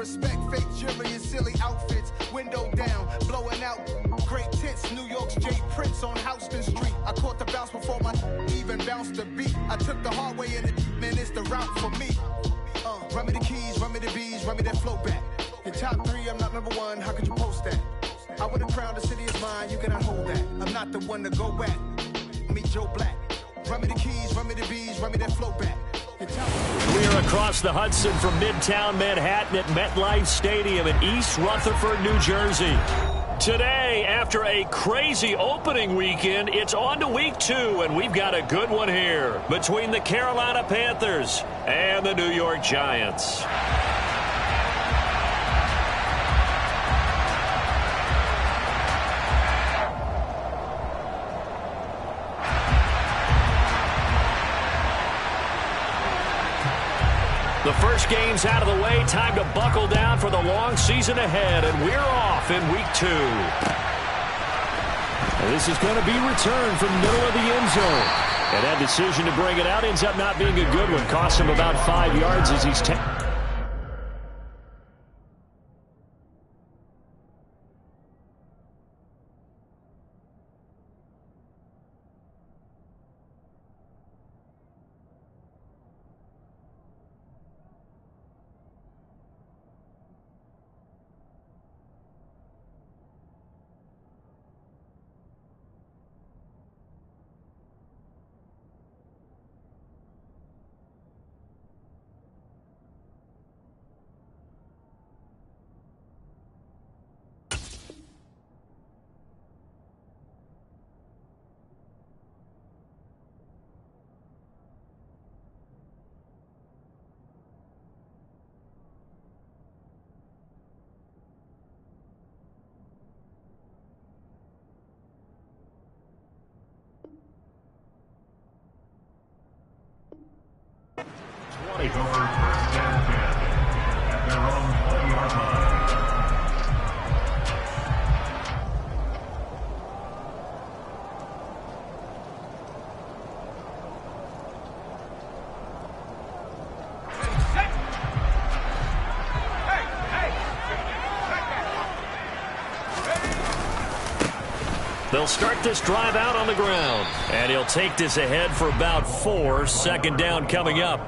respect, fake jewelry and silly outfits. Window down, blowing out great tits. New York's J. Prince on Houston Street. I caught the bounce before my even bounced the beat. I took the hard way and man, it's the route for me. Run me the keys, run me the bees, run me that flow back. Your top three, I'm not number one, how could you post that? I would have crowned the city is mine, you cannot hold that. I'm not the one to go back. Meet Joe Black. Run me the keys, run me the bees, run me that flow back. We are across the Hudson from Midtown Manhattan at MetLife Stadium in East Rutherford, New Jersey. Today, after a crazy opening weekend, it's on to week 2, and we've got a good one here between the Carolina Panthers and the New York Giants. The first game's out of the way. Time to buckle down for the long season ahead, and we're off in week 2. This is going to be returned from the middle of the end zone. And that decision to bring it out ends up not being a good one. Costs him about 5 yards as he's They'll start this drive out on the ground. And he'll take this ahead for about 4. Second down coming up.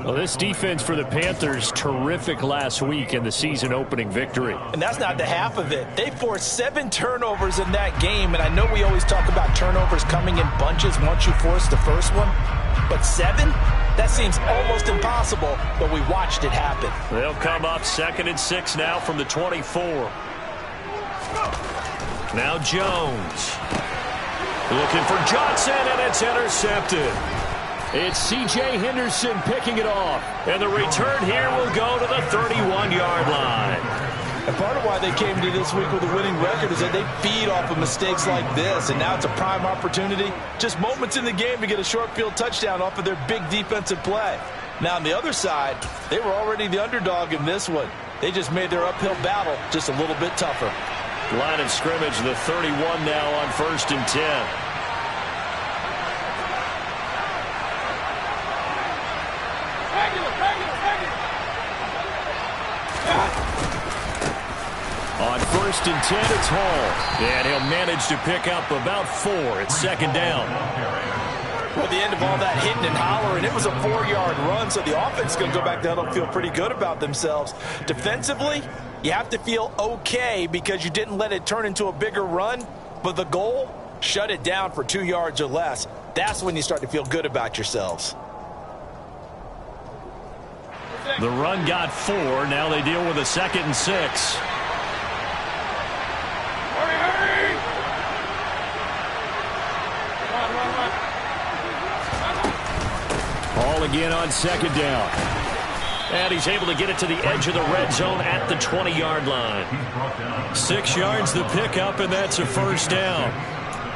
Well, this defense for the Panthers, terrific last week in the season-opening victory. And that's not the half of it. They forced 7 turnovers in that game, and I know we always talk about turnovers coming in bunches once you force the first one, but 7? That seems almost impossible, but we watched it happen. They'll come up 2nd and 6 now from the 24. Now Jones. Looking for Johnson, and it's intercepted. It's C.J. Henderson picking it off. And the return here will go to the 31-yard line. And part of why they came to this week with a winning record is that they feed off of mistakes like this. And now it's a prime opportunity, just moments in the game to get a short field touchdown off of their big defensive play. Now on the other side, they were already the underdog in this one. They just made their uphill battle just a little bit tougher. Line of scrimmage, the 31 now on 1st and 10. On 1st and 10, it's Hall. And he'll manage to pick up about 4. It's 2nd down. Well, at the end of all that hitting and hollering, it was a 4-yard run, so the offense is going to go back down and feel pretty good about themselves. Defensively, you have to feel okay because you didn't let it turn into a bigger run, but the goal, shut it down for 2 yards or less. That's when you start to feel good about yourselves. The run got 4. Now they deal with a 2nd and 6. Ball again on 2nd down. And he's able to get it to the edge of the red zone at the 20-yard line. 6 yards the pickup, and that's a 1st down.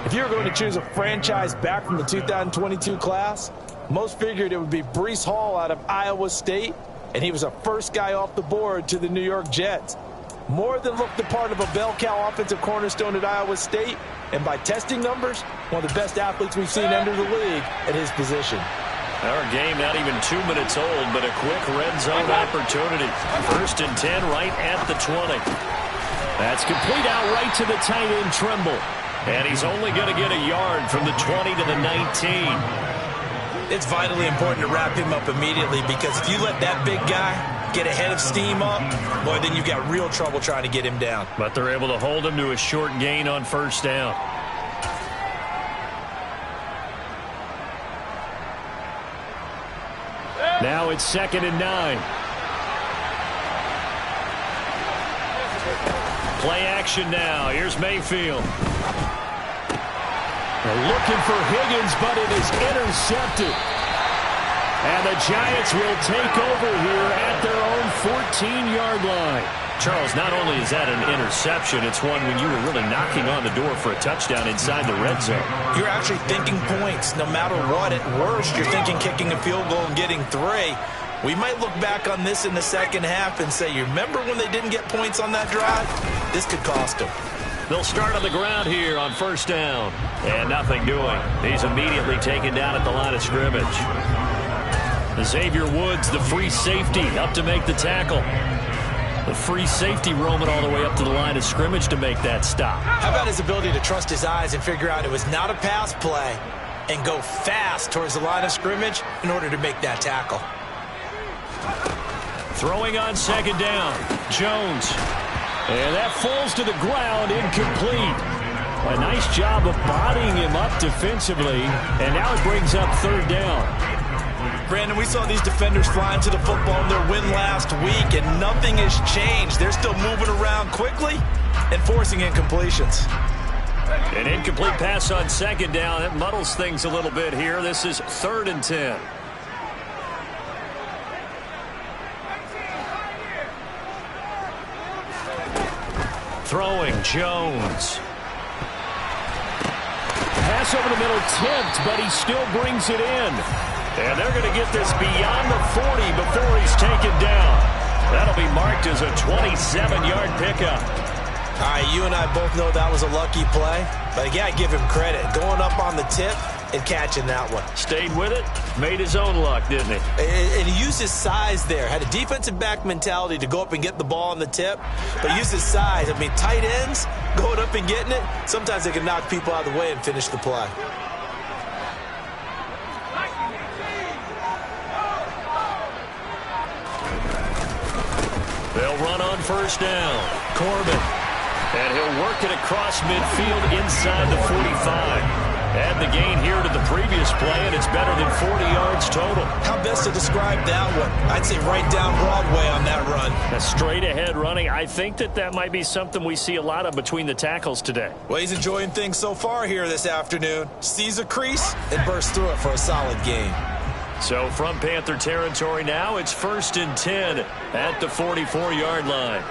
If you were going to choose a franchise back from the 2022 class, most figured it would be Breece Hall out of Iowa State, and he was a first guy off the board to the New York Jets. More than looked the part of a bell cow offensive cornerstone at Iowa State, and by testing numbers, one of the best athletes we've seen enter the league at his position. Our game not even 2 minutes old, but a quick red zone opportunity. 1st and 10 right at the 20. That's complete out right to the tight end, Trimble. And he's only going to get a yard from the 20 to the 19. It's vitally important to wrap him up immediately, because if you let that big guy get ahead of steam up, boy, then you've got real trouble trying to get him down. But they're able to hold him to a short gain on 1st down. Now it's 2nd and 9. Play action now. Here's Mayfield. They're looking for Higgins, but it is intercepted. And the Giants will take over here at their own 14-yard line. Charles, not only is that an interception, it's one when you were really knocking on the door for a touchdown inside the red zone. You're actually thinking points. No matter what, at worst, you're thinking kicking a field goal and getting 3. We might look back on this in the second half and say, you remember when they didn't get points on that drive? This could cost them. They'll start on the ground here on 1st down. And nothing doing. He's immediately taken down at the line of scrimmage. Xavier Woods, the free safety, up to make the tackle. The free safety roaming all the way up to the line of scrimmage to make that stop. How about his ability to trust his eyes and figure out it was not a pass play and go fast towards the line of scrimmage in order to make that tackle. Throwing on 2nd down, Jones. And that falls to the ground, incomplete. A nice job of bodying him up defensively, and now it brings up 3rd down. Brandon, we saw these defenders flying to the football in their win last week, and nothing has changed. They're still moving around quickly and forcing incompletions. An incomplete pass on 2nd down. It muddles things a little bit here. This is 3rd and 10. Throwing, Jones. Pass over the middle, tipped, but he still brings it in. And they're going to get this beyond the 40 before he's taken down. That'll be marked as a 27-yard pickup. All right, you and I both know that was a lucky play, but I got to give him credit. Going up on the tip and catching that one. Stayed with it, made his own luck, didn't he? And he used his size there. Had a defensive back mentality to go up and get the ball on the tip, but used his size. I mean, tight ends going up and getting it, sometimes they can knock people out of the way and finish the play. They'll run on 1st down. Corbin. And he'll work it across midfield inside the 45. Add the gain here to the previous play, and it's better than 40 yards total. How best to describe that one? I'd say right down Broadway on that run. A straight-ahead running. I think that might be something we see a lot of between the tackles today. Well, he's enjoying things so far here this afternoon. Sees a crease and bursts through it for a solid gain. So from Panther territory now, it's 1st and 10 at the 44-yard line.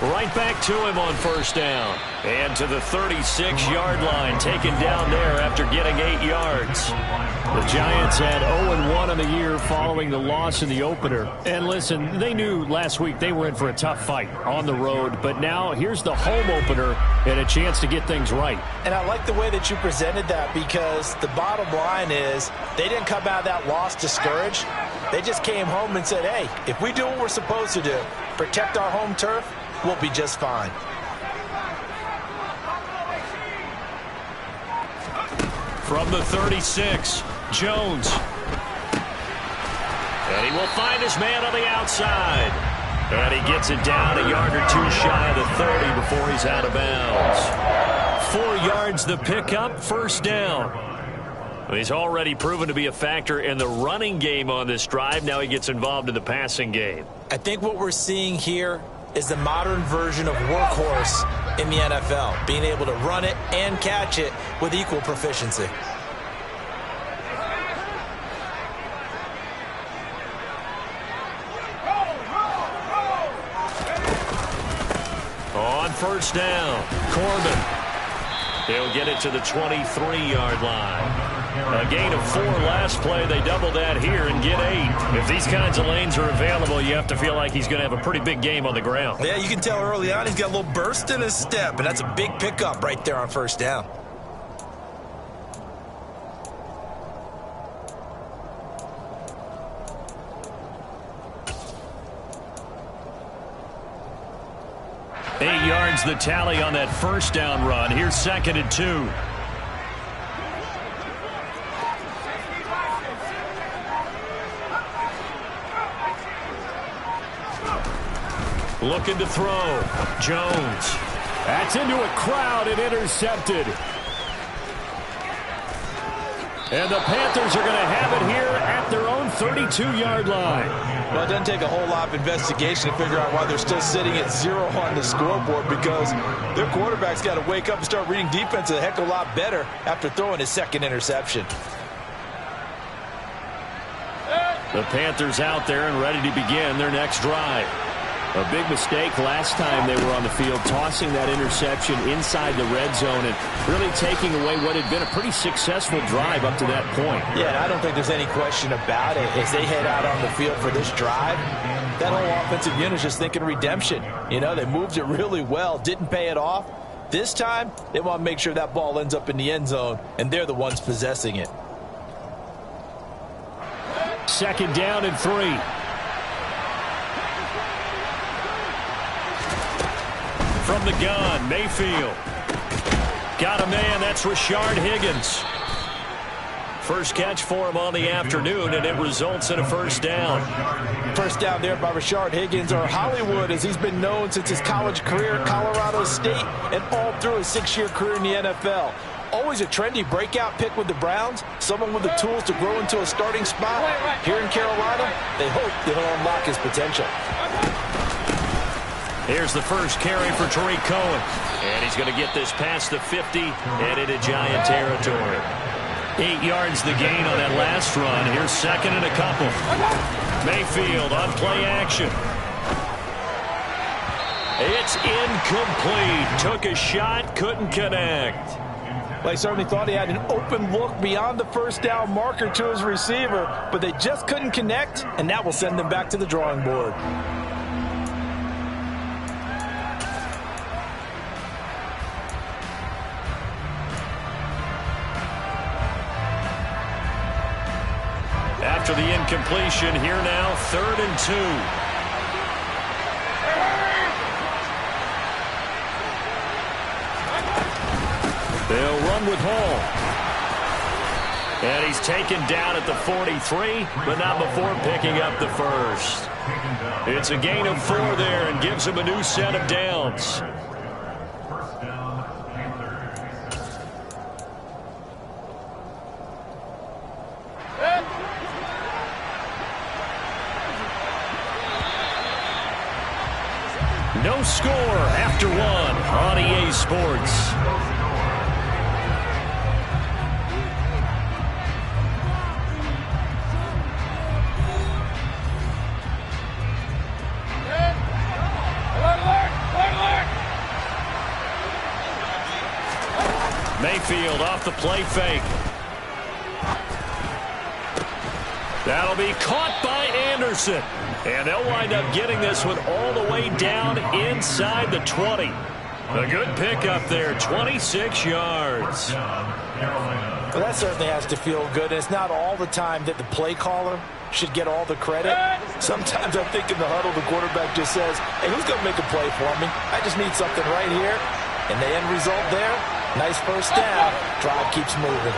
Right back to him on 1st down. And to the 36-yard line, taken down there after getting 8 yards. The Giants had 0-1 on the year following the loss in the opener. And listen, they knew last week they were in for a tough fight on the road. But now here's the home opener and a chance to get things right. And I like the way that you presented that, because the bottom line is they didn't come out of that loss discouraged. They just came home and said, hey, if we do what we're supposed to do, protect our home turf, we'll be just fine. From the 36, Jones. And he will find his man on the outside. And he gets it down a yard or two shy of the 30 before he's out of bounds. 4 yards the pickup, 1st down. He's already proven to be a factor in the running game on this drive. Now he gets involved in the passing game. I think what we're seeing here is the modern version of workhorse in the NFL, being able to run it and catch it with equal proficiency. On 1st down, Corbin. He'll get it to the 23-yard line. A gain of 4 last play. They double that here and get 8. If these kinds of lanes are available, you have to feel like he's going to have a pretty big game on the ground. Yeah, you can tell early on he's got a little burst in his step, and that's a big pickup right there on first down. Eight yards the tally on that first down run. Here's 2nd and 2. Looking to throw. Jones. That's into a crowd and intercepted. And the Panthers are going to have it here at their own 32-yard line. Well, it doesn't take a whole lot of investigation to figure out why they're still sitting at 0 on the scoreboard, because their quarterback's got to wake up and start reading defense a heck of a lot better after throwing his 2nd interception. The Panthers out there and ready to begin their next drive. A big mistake last time they were on the field, tossing that interception inside the red zone and really taking away what had been a pretty successful drive up to that point. Yeah, I don't think there's any question about it. As they head out on the field for this drive, that whole offensive unit is just thinking redemption. You know, they moved it really well, didn't pay it off. This time, they want to make sure that ball ends up in the end zone, and they're the ones possessing it. 2nd down and 3. From the gun, Mayfield. Got a man, that's Rashard Higgins. First catch for him on the afternoon, and it results in a first down. First down there by Rashard Higgins, or Hollywood, as he's been known since his college career at Colorado State and all through his 6-year career in the NFL. Always a trendy breakout pick with the Browns, someone with the tools to grow into a starting spot. Here in Carolina, they hope that he'll unlock his potential. Here's the first carry for Tariq Cohen. And he's going to get this past the 50 and into Giant territory. 8 yards the gain on that last run. Here's 2nd and a couple. Mayfield on play action. It's incomplete. Took a shot, couldn't connect. Well, he certainly thought he had an open look beyond the first down marker to his receiver, but they just couldn't connect, and that will send them back to the drawing board. After the incompletion, here now, 3rd and 2. They'll run with Hall. And he's taken down at the 43, but not before picking up the first. It's a gain of 4 there and gives him a new set of downs. No score after 1 on EA Sports. Mayfield off the play fake. That'll be caught by Anderson. And they'll wind up getting this one all the way down inside the 20. A good pickup there, 26 yards. Well, that certainly has to feel good. It's not all the time that the play caller should get all the credit. Sometimes I think in the huddle, the quarterback just says, hey, who's going to make a play for me? I just need something right here. And the end result there, nice first down. Drive keeps moving.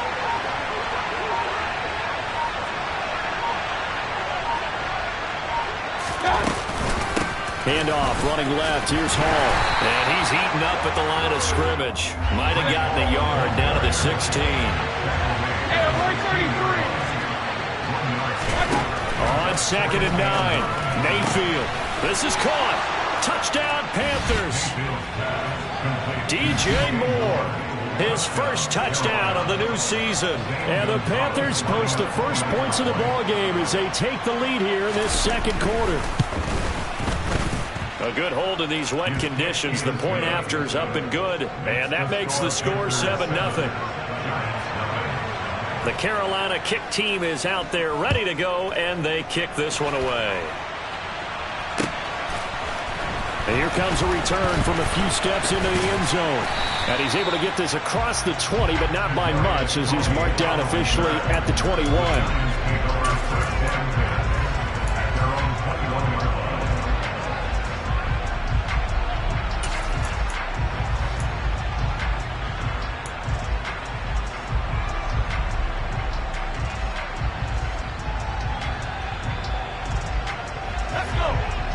Handoff, running left. Here's Hall. And he's eaten up at the line of scrimmage. Might have gotten a yard down to the 16. On 2nd and 9. Mayfield. This is caught. Touchdown, Panthers. DJ Moore. His first touchdown of the new season. And the Panthers post the first points of the ballgame as they take the lead here in this second quarter. A good hold in these wet conditions. The point after is up and good. And that makes the score 7-0. The Carolina kick team is out there ready to go, and they kick this one away. And here comes a return from a few steps into the end zone. And he's able to get this across the 20, but not by much, as he's marked down officially at the 21.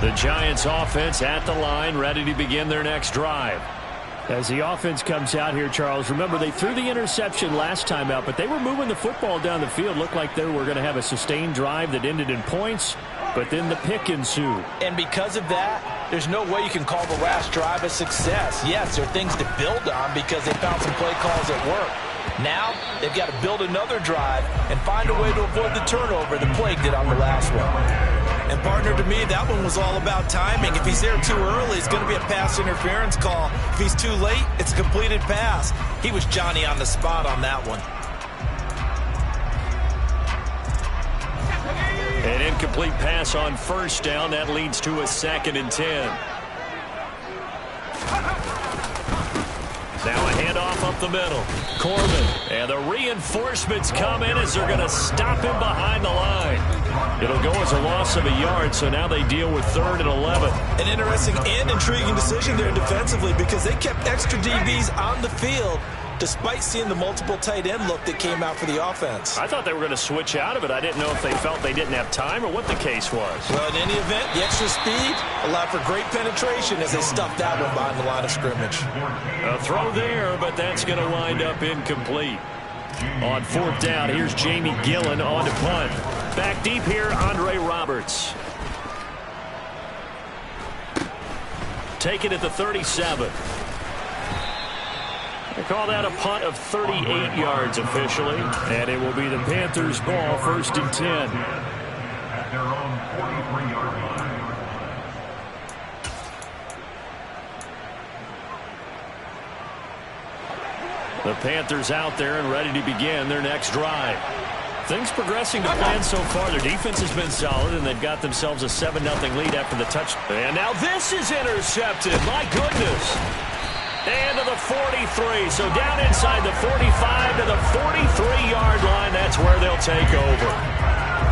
The Giants offense at the line, ready to begin their next drive. As the offense comes out here, Charles, remember they threw the interception last time out, but they were moving the football down the field. Looked like they were going to have a sustained drive that ended in points, but then the pick ensued. And because of that, there's no way you can call the last drive a success. Yes, there are things to build on because they found some play calls at work. Now, they've got to build another drive and find a way to avoid the turnover the plague did on the last one. And, partner, to me, that one was all about timing. If he's there too early, it's going to be a pass interference call. If he's too late, it's a completed pass. He was Johnny on the spot on that one. An incomplete pass on first down. That leads to a 2nd and 10. Now a handoff up the middle. Corbin. And the reinforcements come in as they're going to stop him behind the line. It'll go as a loss of a yard, so now they deal with 3rd and 11. An interesting and intriguing decision there defensively because they kept extra DBs on the field despite seeing the multiple tight end look that came out for the offense. I thought they were going to switch out of it. I didn't know if they felt they didn't have time or what the case was. Well, in any event, the extra speed allowed for great penetration as they stuffed that one behind the line of scrimmage. A throw there, but that's going to wind up incomplete. On 4th down, here's Jamie Gillen on to punt. Back deep here, Andre Roberts. Take it at the 37. They call that a punt of 38 yards officially, and it will be the Panthers' ball, 1st and 10. At their own 43-yard line. The Panthers out there and ready to begin their next drive. Things progressing to plan so far. Their defense has been solid, and they've got themselves a 7-0 lead after the touch. And now this is intercepted. My goodness. And to the 43. So down inside the 45 to the 43-yard line. That's where they'll take over.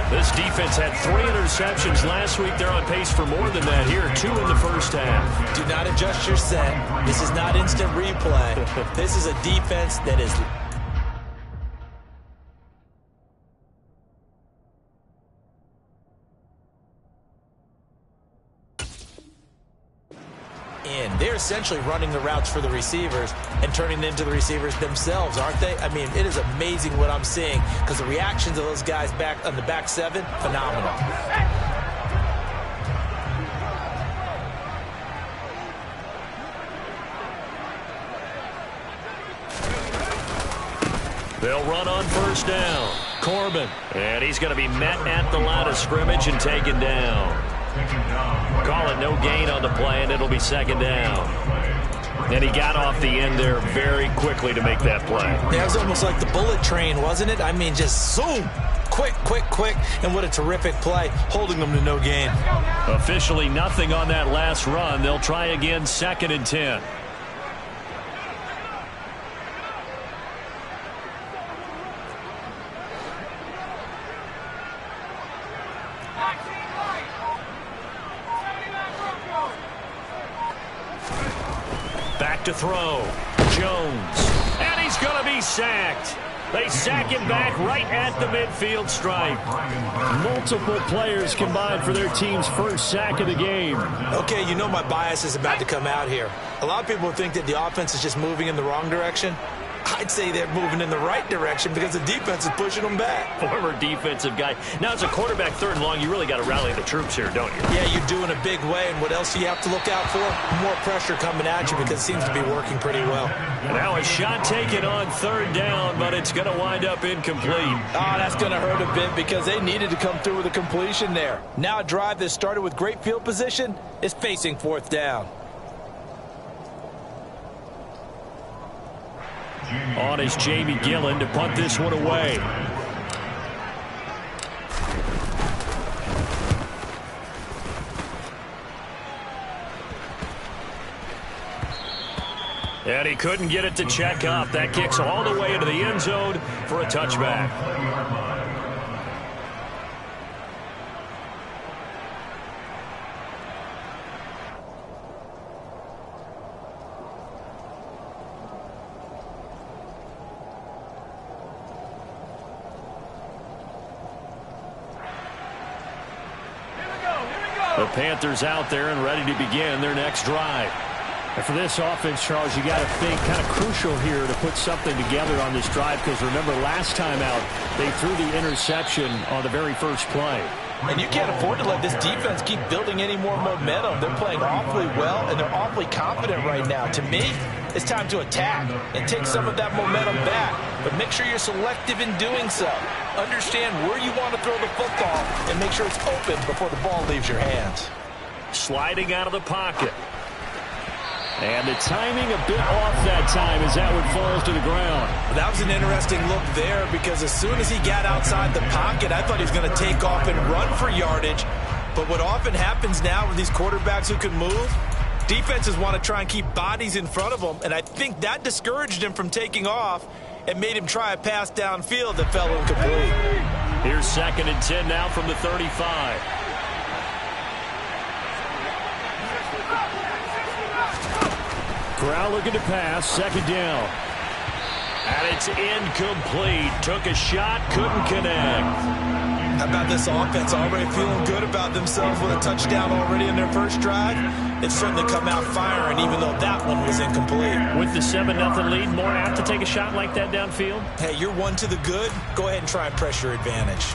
This defense had 3 interceptions last week. They're on pace for more than that here. 2 in the first half. Do not adjust your set. This is not instant replay. This is a defense that is... They're essentially running the routes for the receivers and turning them into the receivers themselves, aren't they? I mean, it is amazing what I'm seeing because the reactions of those guys back on the back 7, phenomenal. They'll run on 1st down. Corbin. And he's going to be met at the line of scrimmage and taken down. Call it no gain on the play, and it'll be 2nd down. And he got off the end there very quickly to make that play. That was almost like the bullet train, wasn't it? I mean, just zoom. Quick, quick, quick. And what a terrific play, holding them to no gain. Officially nothing on that last run. They'll try again, 2nd and 10. Back to throw. Jones. And he's going to be sacked. They sack him back right at the midfield stripe. Multiple players combined for their team's first sack of the game. Okay, you know my bias is about to come out here. A lot of people think that the offense is just moving in the wrong direction. I'd say they're moving in the right direction because the defense is pushing them back. Former defensive guy. Now, as a quarterback, 3rd and long, you really got to rally the troops here, don't you? Yeah, you do in a big way. And what else do you have to look out for? More pressure coming at you because it seems to be working pretty well. Now a shot taken on 3rd down, but it's going to wind up incomplete. Oh, that's going to hurt a bit because they needed to come through with a completion there. Now a drive that started with great field position is facing 4th down. On is Jamie Gillen to punt this one away. And he couldn't get it to check up. That kicks all the way into the end zone for a touchback. The Panthers out there and ready to begin their next drive. And for this offense, Charles, you got to think kind of crucial here to put something together on this drive because remember last time out they threw the interception on the very first play. And you can't afford to let this defense keep building any more momentum. They're playing awfully well, and they're awfully confident right now. To me, it's time to attack and take some of that momentum back. But make sure you're selective in doing so. Understand where you want to throw the football and make sure it's open before the ball leaves your hands. Sliding out of the pocket. And the timing a bit off that time as that one falls to the ground. That was an interesting look there because as soon as he got outside the pocket, I thought he was going to take off and run for yardage. But what often happens now with these quarterbacks who can move, defenses want to try and keep bodies in front of them, and I think that discouraged him from taking off and made him try a pass downfield that fell incomplete. Here's 2nd and 10 now from the 35. Corral looking to pass, 2nd down. And it's incomplete. Took a shot, couldn't connect. How about this offense already feeling good about themselves with a touchdown already in their first drive? It's certainly come out firing, even though that one was incomplete. With the 7-0 lead, more apt to take a shot like that downfield? Hey, you're one to the good. Go ahead and try and press your advantage.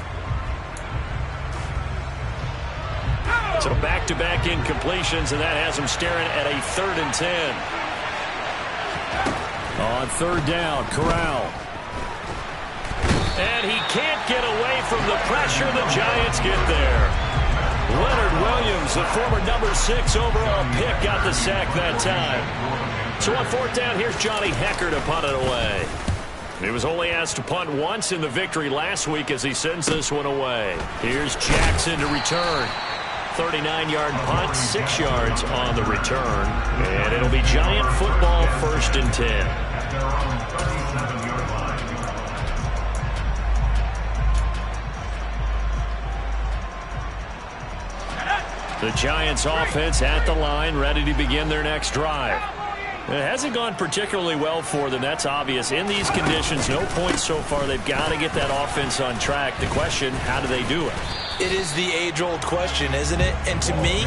So back-to-back incompletions, and that has him staring at a 3rd and 10. On 3rd down, Corral. And he can't get away from the pressure. The Giants get there. Leonard Williams, the former number 6 overall pick, got the sack that time. So on 4th down, here's Johnny Hecker to punt it away. He was only asked to punt once in the victory last week as he sends this one away. Here's Jackson to return. 39-yard punt, 6 yards on the return. And it'll be Giant football, 1st and 10. The Giants offense at the line, ready to begin their next drive. It hasn't gone particularly well for them. That's obvious. In these conditions, no points so far. They've got to get that offense on track. The question, how do they do it? It is the age-old question, isn't it? And to me,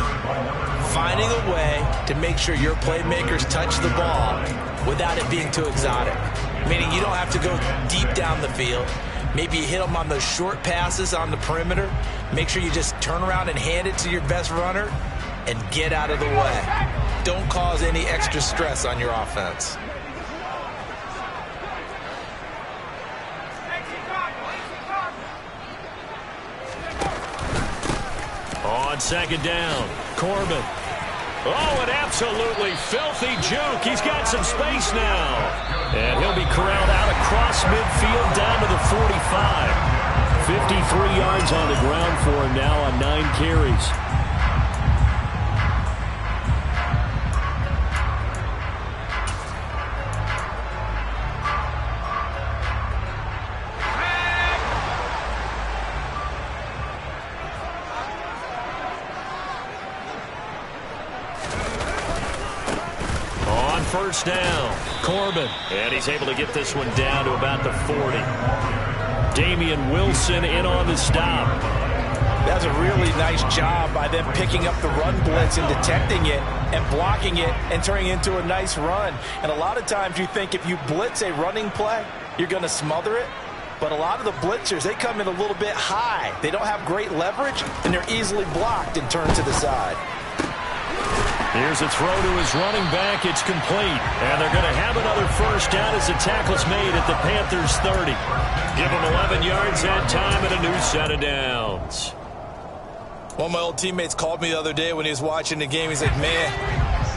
finding a way to make sure your playmakers touch the ball without it being too exotic. Meaning you don't have to go deep down the field. Maybe you hit them on those short passes on the perimeter. Make sure you just turn around and hand it to your best runner and get out of the way. Don't cause any extra stress on your offense. On 2nd down, Corbin. Oh, an absolutely filthy juke. He's got some space now. And he'll be corralled out across midfield down to the 45. 53 yards on the ground for him now on 9 carries. First down, Corbin. And he's able to get this one down to about the 40. Damian Wilson in on the stop. That's a really nice job by them picking up the run blitz and detecting it and blocking it and turning it into a nice run. And a lot of times you think if you blitz a running play, you're going to smother it. But a lot of the blitzers, they come in a little bit high. They don't have great leverage, and they're easily blocked and turned to the side. Here's a throw to his running back. It's complete. And they're going to have another first down as the tackle's made at the Panthers 30. Give them 11 yards that time and a new set of downs. One of my old teammates called me the other day when he was watching the game. He's like, man,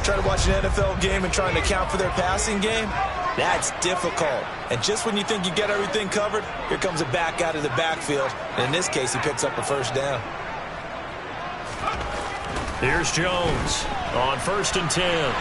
trying to watch an NFL game and trying to account for their passing game, that's difficult. And just when you think you get everything covered, here comes a back out of the backfield. And in this case, he picks up a first down. Here's Jones on 1st and 10.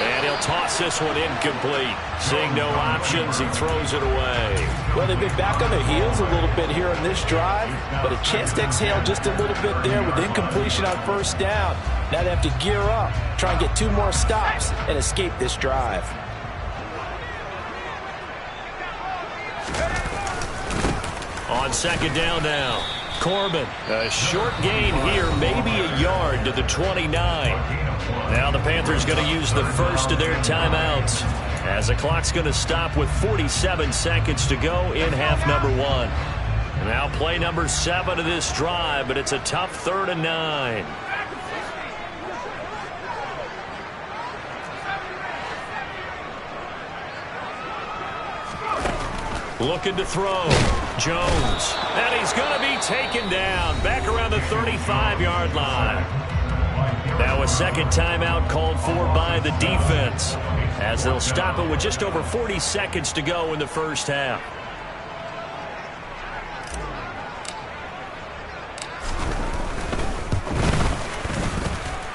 And he'll toss this one incomplete. Seeing no options, he throws it away. Well, they've been back on their heels a little bit here on this drive, but a chance to exhale just a little bit there with incompletion on first down. Now they have to gear up, try and get 2 more stops, and escape this drive. On 2nd down now, Corbin. A short gain here, maybe a yard to the 29. Now the Panthers going to use the first of their timeouts as the clock's going to stop with 47 seconds to go in half number 1. Now play number 7 of this drive, but it's a tough 3rd and 9. Looking to throw. Jones. And he's going to be taken down back around the 35-yard line. Now a second timeout called for by the defense as they'll stop it with just over 40 seconds to go in the first half.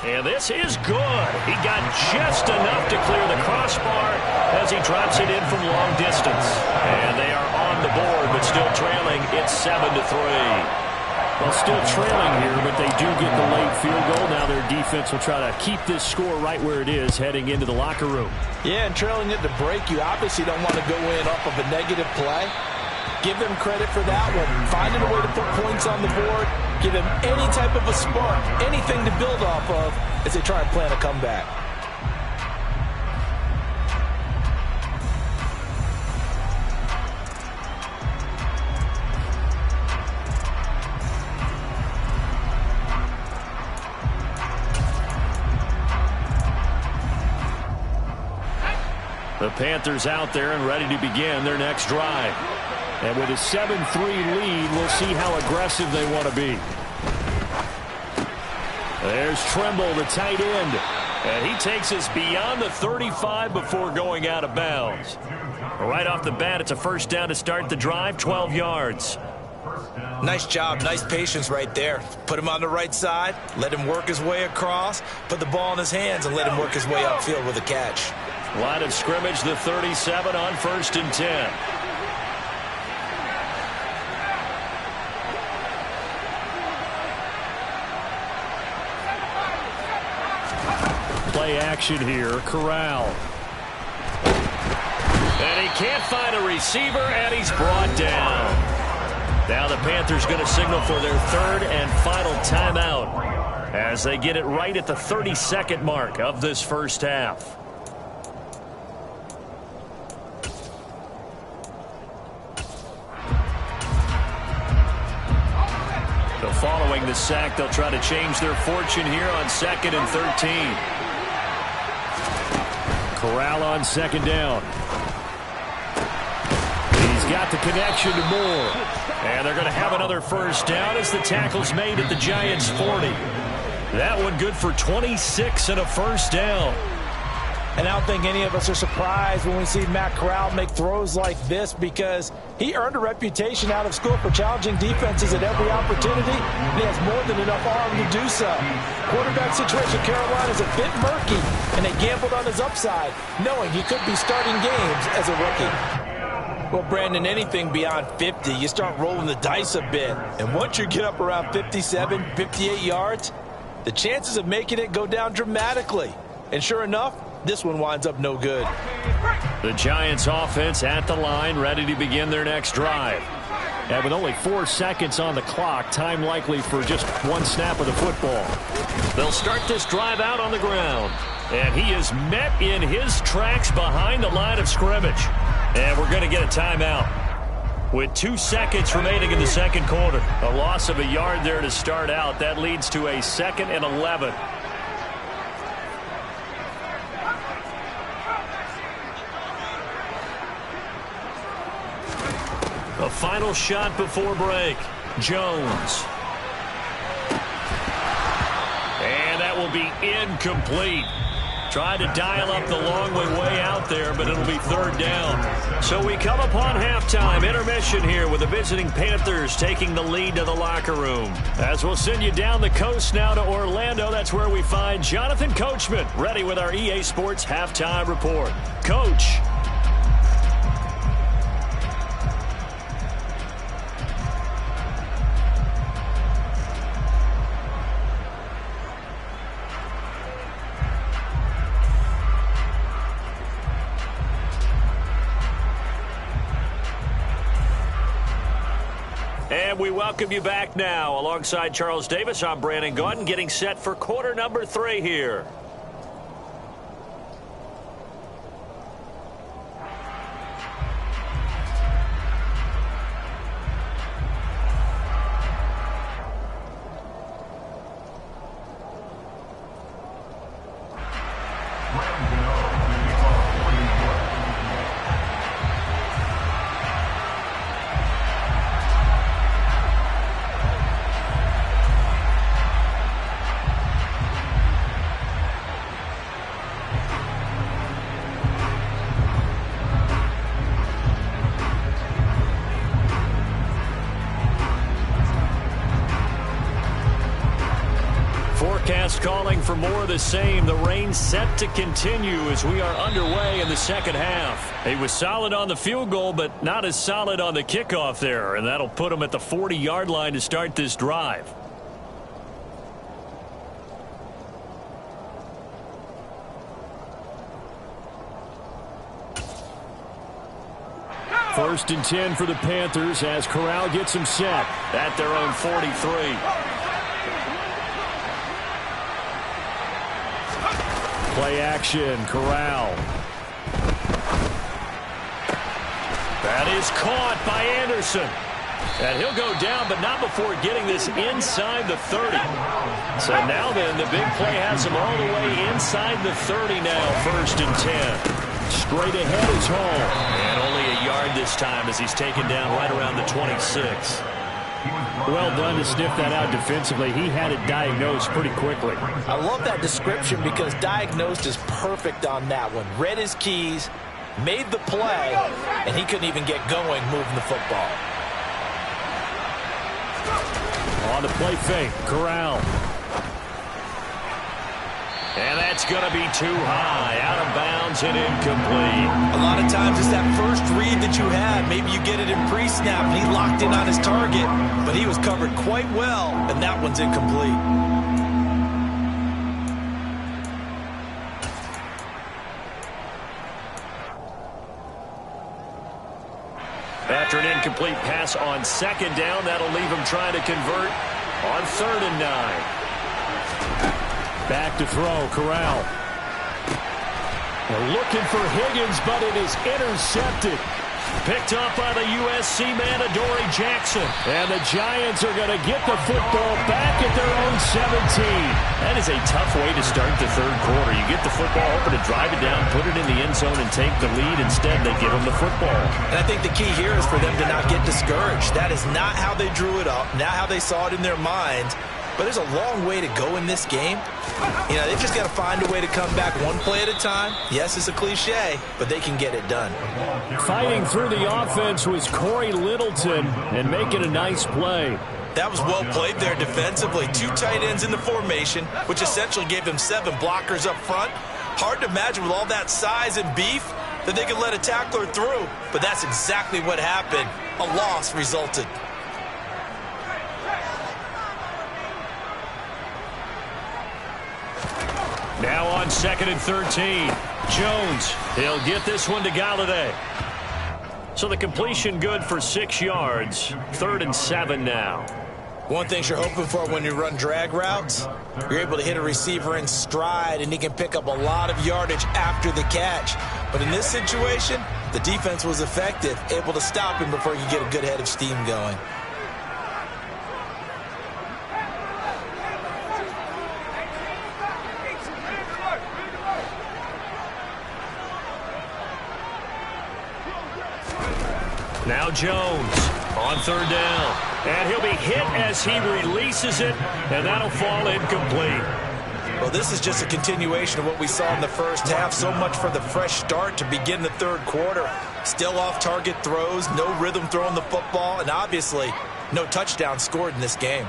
And this is good. He got just enough to clear the crossbar as he drops it in from long distance. And they are on the board, but still trailing. It's 7-3. Well, still trailing here, but they do get the late field goal. Now their defense will try to keep this score right where it is heading into the locker room. Yeah, and trailing it to break, you obviously don't want to go in off of a negative play. Give them credit for that one. Finding a way to put points on the board. Give them any type of a spark, anything to build off of as they try and plan a comeback. The Panthers out there and ready to begin their next drive. And with a 7-3 lead, we'll see how aggressive they want to be. There's Trimble, the tight end. And he takes us beyond the 35 before going out of bounds. Right off the bat, it's a first down to start the drive, 12 yards. Nice job, nice patience right there. Put him on the right side, let him work his way across, put the ball in his hands, and let him work his way upfield with a catch. Line of scrimmage, the 37 on 1st and 10. Play action here, Corral. And he can't find a receiver, and he's brought down. Now the Panthers going to signal for their 3rd and final timeout as they get it right at the 32nd mark of this first half. Following the sack, they'll try to change their fortune here on 2nd and 13. Corral on 2nd down. He's got the connection to Moore. And they're going to have another first down as the tackle's made at the Giants' 40. That one good for 26 and a first down. And I don't think any of us are surprised when we see Matt Corral make throws like this because he earned a reputation out of school for challenging defenses at every opportunity, and he has more than enough arm to do so. Quarterback situation Carolina is a bit murky, and they gambled on his upside, knowing he could be starting games as a rookie. Well, Brandon, anything beyond 50, you start rolling the dice a bit. And once you get up around 57, 58 yards, the chances of making it go down dramatically. And sure enough, this one winds up no good. The Giants offense at the line, ready to begin their next drive. And with only 4 seconds on the clock, time likely for just one snap of the football. They'll start this drive out on the ground. And he is met in his tracks behind the line of scrimmage. And we're going to get a timeout. With 2 seconds remaining in the second quarter. A loss of a yard there to start out. That leads to a 2nd and 11. A final shot before break. Jones. And that will be incomplete. Tried to dial up the long way out there, but it'll be 3rd down. So we come upon halftime. Intermission here with the visiting Panthers taking the lead to the locker room. As we'll send you down the coast now to Orlando, that's where we find Jonathan Coachman ready with our EA Sports Halftime Report. Coach. And we welcome you back now. Alongside Charles Davis, I'm Brandon Gaunton, getting set for quarter number 3 here. Forecast calling for more of the same. The rain set to continue as we are underway in the second half. He was solid on the field goal, but not as solid on the kickoff there, and that'll put him at the 40-yard line to start this drive. First and 10 for the Panthers as Corral gets him set at their own 43. Play action, Corral. That is caught by Anderson. And he'll go down, but not before getting this inside the 30. So now then, the big play has him all the way inside the 30 now, 1st and 10. Straight ahead is home. And only a yard this time as he's taken down right around the 26. Well done to sniff that out defensively. He had it diagnosed pretty quickly. I love that description because diagnosed is perfect on that one. Read his keys, made the play, and he couldn't even get going moving the football. On the play fake, Corral. And that's going to be too high, out of bounds and incomplete. A lot of times it's that first read that you had. Maybe you get it in pre-snap and he locked in on his target, but he was covered quite well, and that one's incomplete. After an incomplete pass on 2nd down, that'll leave him trying to convert on 3rd and 9. Back to throw, Corral. They're looking for Higgins, but it is intercepted. Picked up by the USC man, Adoree Jackson. And the Giants are going to get the football back at their own 17. That is a tough way to start the 3rd quarter. You get the football open to drive it down, put it in the end zone, and take the lead. Instead, they give them the football. And I think the key here is for them to not get discouraged. That is not how they drew it up, not how they saw it in their minds. But there's a long way to go in this game. You know, they've just got to find a way to come back one play at a time. Yes, it's a cliche, but they can get it done. Fighting through the offense was Corey Littleton and making a nice play. That was well played there defensively. 2 tight ends in the formation, which essentially gave them 7 blockers up front. Hard to imagine with all that size and beef that they could let a tackler through. But that's exactly what happened. A loss resulted. Now on 2nd and 13. Jones, he'll get this one to Galladay. So the completion good for 6 yards. 3rd and 7 now. One thing you're hoping for when you run drag routes, you're able to hit a receiver in stride, and he can pick up a lot of yardage after the catch. But in this situation, the defense was effective, able to stop him before he could get a good head of steam going. Now Jones on 3rd down. And he'll be hit as he releases it, and that'll fall incomplete. Well, this is just a continuation of what we saw in the first half. So much for the fresh start to begin the 3rd quarter. Still off-target throws, no rhythm throwing the football, and obviously no touchdown scored in this game.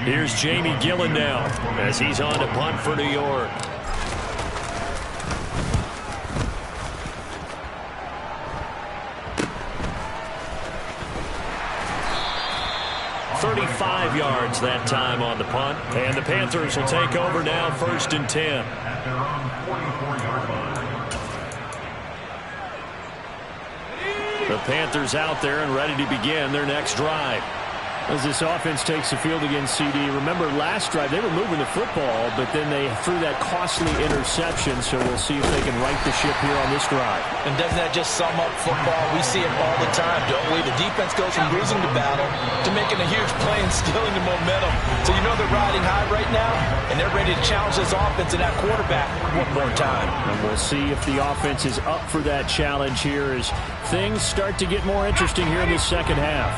Here's Jamie Gillen now as he's on to punt for New York. "35 yards that time on the punt, and the Panthers will take over now, 1st and 10. At their own 44-yard line. The Panthers out there and ready to begin their next drive. As this offense takes the field against CD, remember last drive they were moving the football, but then they threw that costly interception, so we'll see if they can right the ship here on this drive. And doesn't that just sum up football? We see it all the time, don't we? The defense goes from losing the battle to making a huge play and stealing the momentum. So you know they're riding high right now, and they're ready to challenge this offense and that quarterback one more time. And we'll see if the offense is up for that challenge here as things start to get more interesting here in the second half.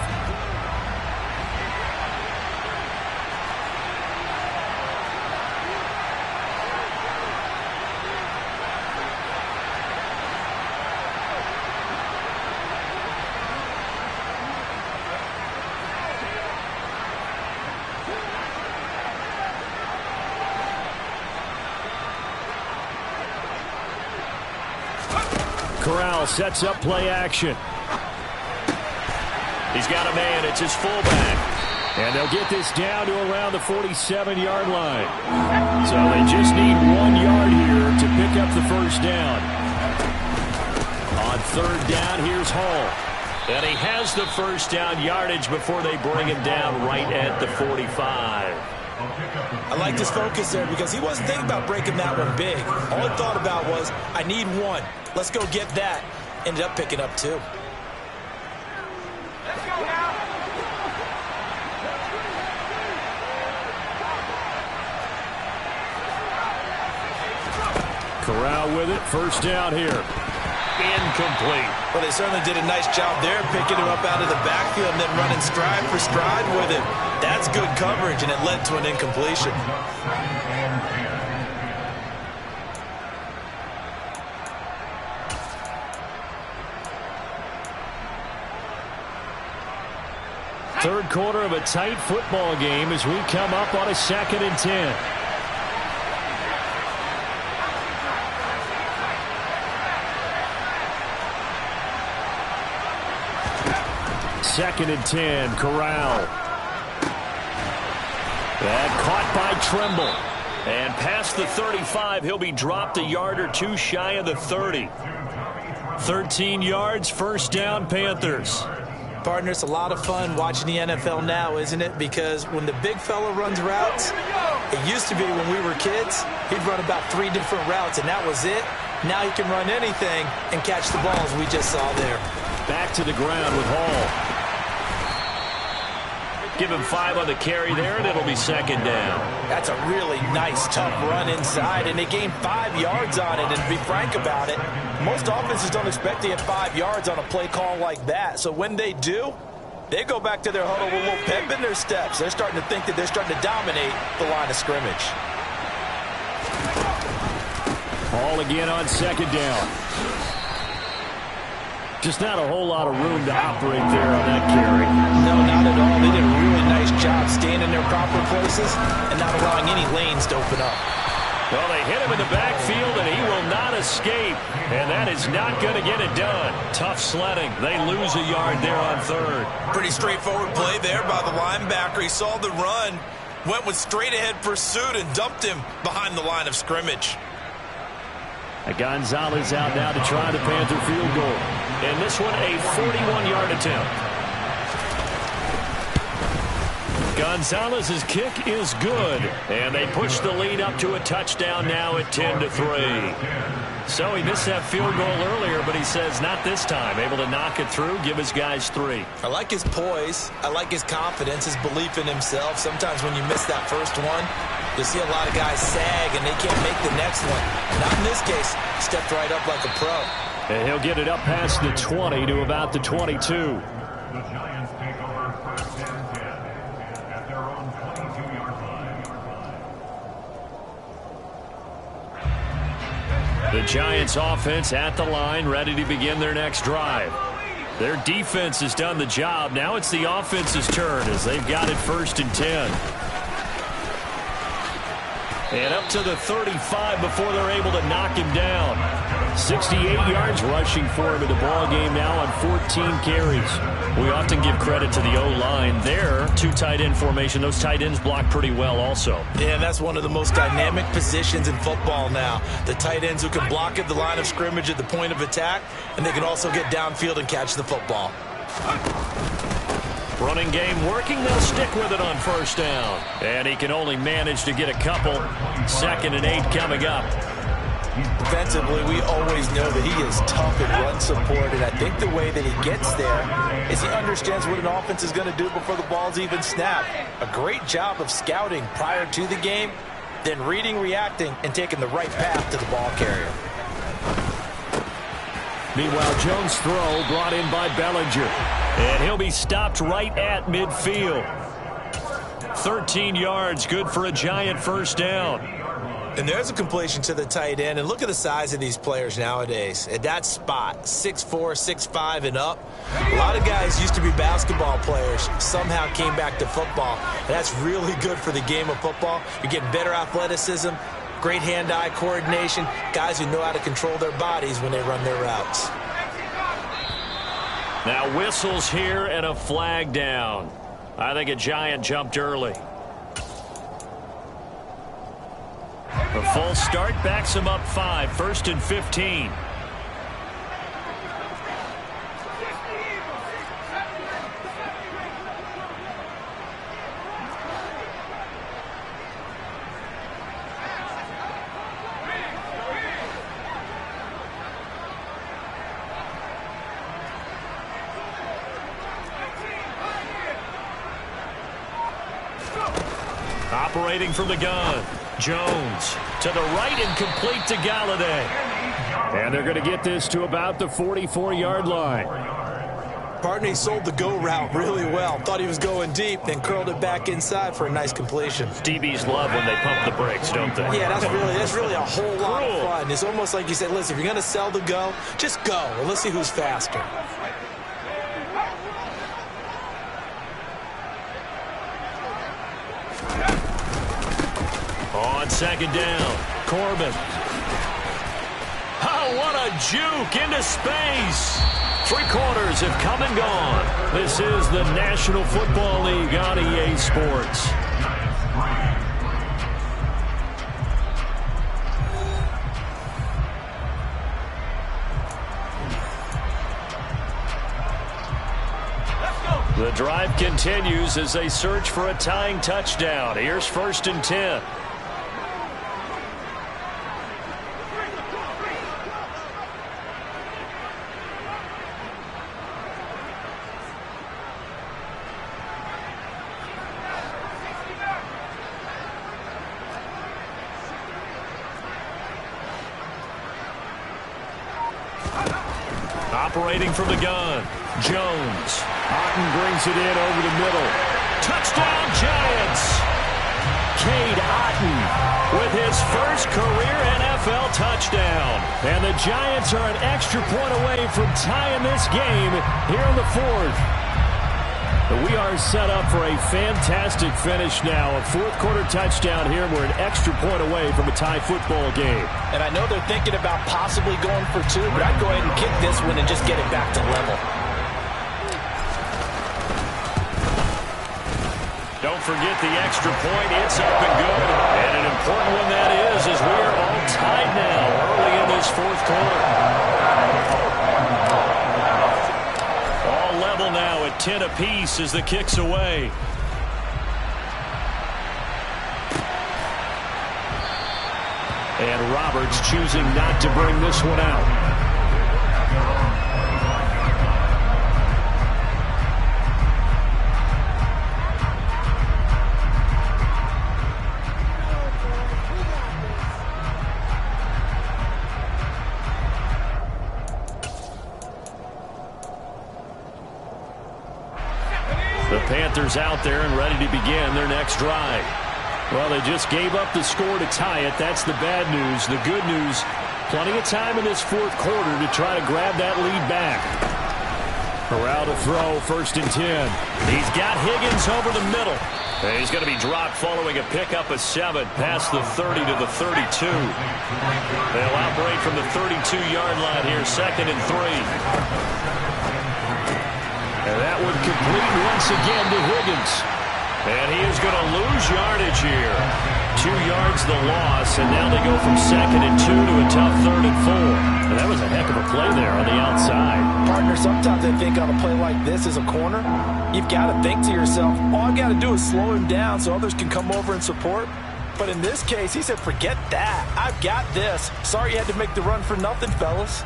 Corral sets up play action. He's got a man. It's his fullback. And they'll get this down to around the 47-yard line. So they just need 1 yard here to pick up the 1st down. On 3rd down, here's Hall. And he has the 1st down yardage before they bring him down right at the 45. I like his focus there because he wasn't thinking about breaking that one big. All he thought about was, I need 1. Let's go get that. Ended up picking up 2. Let's go now. Corral with it. 1st down here. Incomplete. Well, they certainly did a nice job there, picking him up out of the backfield and then running stride for stride with him. That's good coverage, and it led to an incompletion. Third quarter of a tight football game as we come up on a 2nd and 10. Second and 10, Corral. And caught by Tremble. And past the 35, he'll be dropped a yard or 2 shy of the 30. 13 yards, 1st down, Panthers. Partner, it's a lot of fun watching the NFL now, isn't it? Because when the big fella runs routes, it used to be when we were kids, he'd run about 3 different routes, and that was it. Now he can run anything and catch the balls we just saw there. Back to the ground with Hall. Give him 5 on the carry there, and it'll be 2nd down. That's a really nice, tough run inside, and they gained 5 yards on it. And to be frank about it, most offenses don't expect to get 5 yards on a play call like that. So when they do, they go back to their huddle with a little pep in their steps. They're starting to think that they're starting to dominate the line of scrimmage. Hall again on 2nd down. Just not a whole lot of room to operate there on that carry. No, not at all. They did a really nice job staying in their proper places and not allowing any lanes to open up. Well, they hit him in the backfield, and he will not escape. And that is not going to get it done. Tough sledding. They lose a yard there on 3rd. Pretty straightforward play there by the linebacker. He saw the run, went with straight-ahead pursuit and dumped him behind the line of scrimmage. Gonzalez out now to try the Panther field goal. And this one a 41-yard attempt. Gonzalez's kick is good. And they push the lead up to a touchdown now at 10-3. So he missed that field goal earlier, but he says not this time. Able to knock it through, give his guys 3. I like his poise. I like his confidence, his belief in himself. Sometimes when you miss that first one, you'll see a lot of guys sag and they can't make the next one. Not in this case. Stepped right up like a pro. And he'll get it up past the 20 to about the 22. The Giants take over first and 10 at their own 22-yard line. The Giants offense at the line, ready to begin their next drive. Their defense has done the job. Now it's the offense's turn as they've got it 1st and 10. And up to the 35 before they're able to knock him down. 68 yards rushing for him in the ball game now on 14 carries. We often give credit to the O-line there. 2 tight end formation. Those tight ends block pretty well also. Yeah, and that's one of the most dynamic positions in football now. The tight ends who can block at the line of scrimmage at the point of attack, and they can also get downfield and catch the football. Running game working. They'll stick with it on 1st down. And he can only manage to get a couple. 2nd and 8 coming up. Defensively, we always know that he is tough in run support, and I think the way that he gets there is he understands what an offense is going to do before the ball's even snapped. A great job of scouting prior to the game, then reading, reacting, and taking the right path to the ball carrier. Meanwhile, Jones' throw brought in by Bellinger. And he'll be stopped right at midfield. 13 yards, good for a Giant 1st down. And there's a completion to the tight end. And look at the size of these players nowadays. At that spot, 6'4", 6'5", and up. A lot of guys used to be basketball players, somehow came back to football. And that's really good for the game of football. You're getting better athleticism, great hand-eye coordination, guys who know how to control their bodies when they run their routes. Now whistles here and a flag down. I think a Giant jumped early. A full start backs him up 5, 1st and 15. Operating from the gun. Jones to the right and complete to Galladay. And they're going to get this to about the 44-yard line. Partney sold the go route really well. Thought he was going deep, then curled it back inside for a nice completion. DBs love when they pump the brakes, don't they? Yeah, that's really a whole lot of fun. It's almost like you said, listen, if you're going to sell the go, just go. And let's see who's faster. On 2nd down, Corbin. Oh, what a juke into space. 3 quarters have come and gone. This is the National Football League on EA Sports. The drive continues as they search for a tying touchdown. Here's 1st and 10. Operating from the gun, Jones. Otten brings it in over the middle. Touchdown, Giants! Cade Otten with his first career NFL touchdown. And the Giants are an extra point away from tying this game here in the 4th. We are set up for a fantastic finish now. A 4th-quarter touchdown here. We're an extra point away from a tie football game. And I know they're thinking about possibly going for 2, but I'd go ahead and kick this one and just get it back to level. Don't forget the extra point. It's up and good. And an important one that is, as we are all tied now early in this fourth quarter. All level now at 10 apiece as the kick's away. And Roberts choosing not to bring this one out. The Panthers out there and ready to begin their next drive. Well, they just gave up the score to tie it. That's the bad news. The good news, plenty of time in this fourth quarter to try to grab that lead back. Corral to throw, 1st and 10. He's got Higgins over the middle. And he's going to be dropped following a pickup of 7 past the 30 to the 32. They'll operate from the 32-yard line here, 2nd and 3. And that would complete once again to Higgins. And he is going to lose yardage here. 2 yards the loss, and now they go from 2nd and 2 to a tough 3rd and 4. And that was a heck of a play there on the outside. Partner, sometimes I think on a play like this as a corner, you've got to think to yourself, all I've got to do is slow him down so others can come over and support. But in this case, he said, forget that. I've got this. Sorry you had to make the run for nothing, fellas.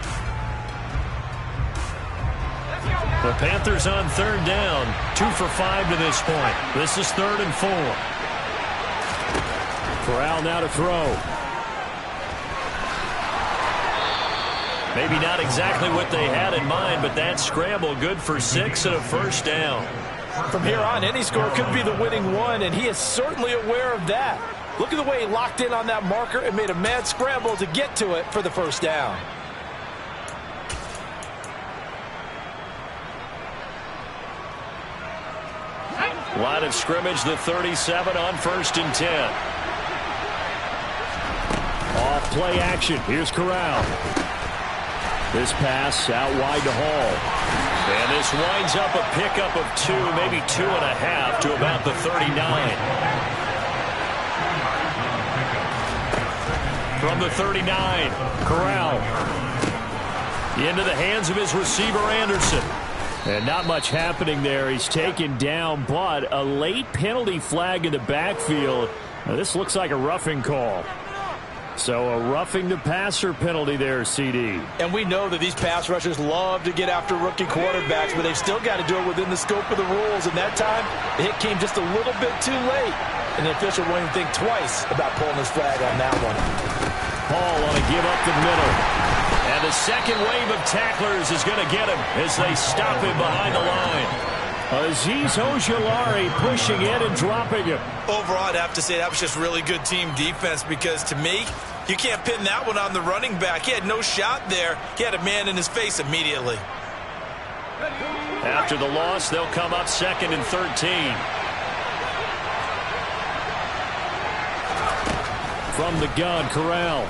The Panthers on 3rd down, 2 for 5 to this point. This is 3rd and 4. Corral now to throw. Maybe not exactly what they had in mind, but that scramble good for 6 and a 1st down. From here on, any score could be the winning one, and he is certainly aware of that. Look at the way he locked in on that marker and made a mad scramble to get to it for the 1st down. Line of scrimmage, the 37 on 1st and 10. Off play action. Here's Corral. This pass out wide to Hall. And this winds up a pickup of 2, maybe 2.5 to about the 39. From the 39, Corral. Into the hands of his receiver, Anderson. And not much happening there. He's taken down, but a late penalty flag in the backfield. Now, this looks like a roughing call. So a roughing the passer penalty there, CD. And we know that these pass rushers love to get after rookie quarterbacks, but they've still got to do it within the scope of the rules. And that time, the hit came just a little bit too late. And the official won't even think twice about pulling his flag on that one. Hall on a give up the middle. And the second wave of tacklers is going to get him as they stop him behind the line. Azeez Ojulari pushing in and dropping him. Overall, I'd have to say that was just really good team defense because, to me, you can't pin that one on the running back. He had no shot there. He had a man in his face immediately. After the loss, they'll come up 2nd and 13. From the gun, Corral.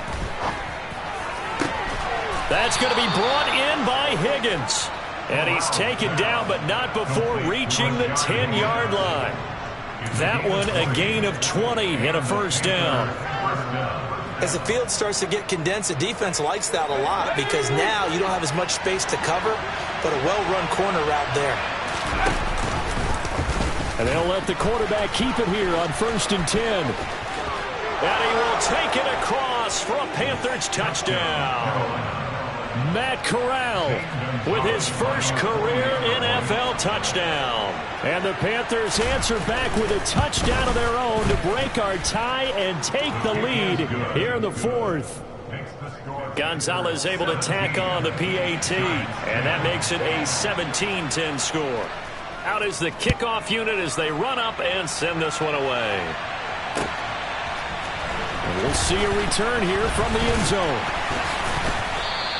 That's going to be brought in by Higgins. And he's taken down, but not before reaching the 10-yard line. That one a gain of 20 and a 1st down. As the field starts to get condensed, the defense likes that a lot because now you don't have as much space to cover, but a well-run corner route there. And they'll let the quarterback keep it here on 1st and 10. And he will take it across for a Panthers touchdown. Matt Corral with his first career NFL touchdown. And the Panthers answer back with a touchdown of their own to break our tie and take the lead here in the 4th. Gonzalez able to tack on the PAT, and that makes it a 17-10 score. Out is the kickoff unit as they run up and send this one away. And we'll see a return here from the end zone.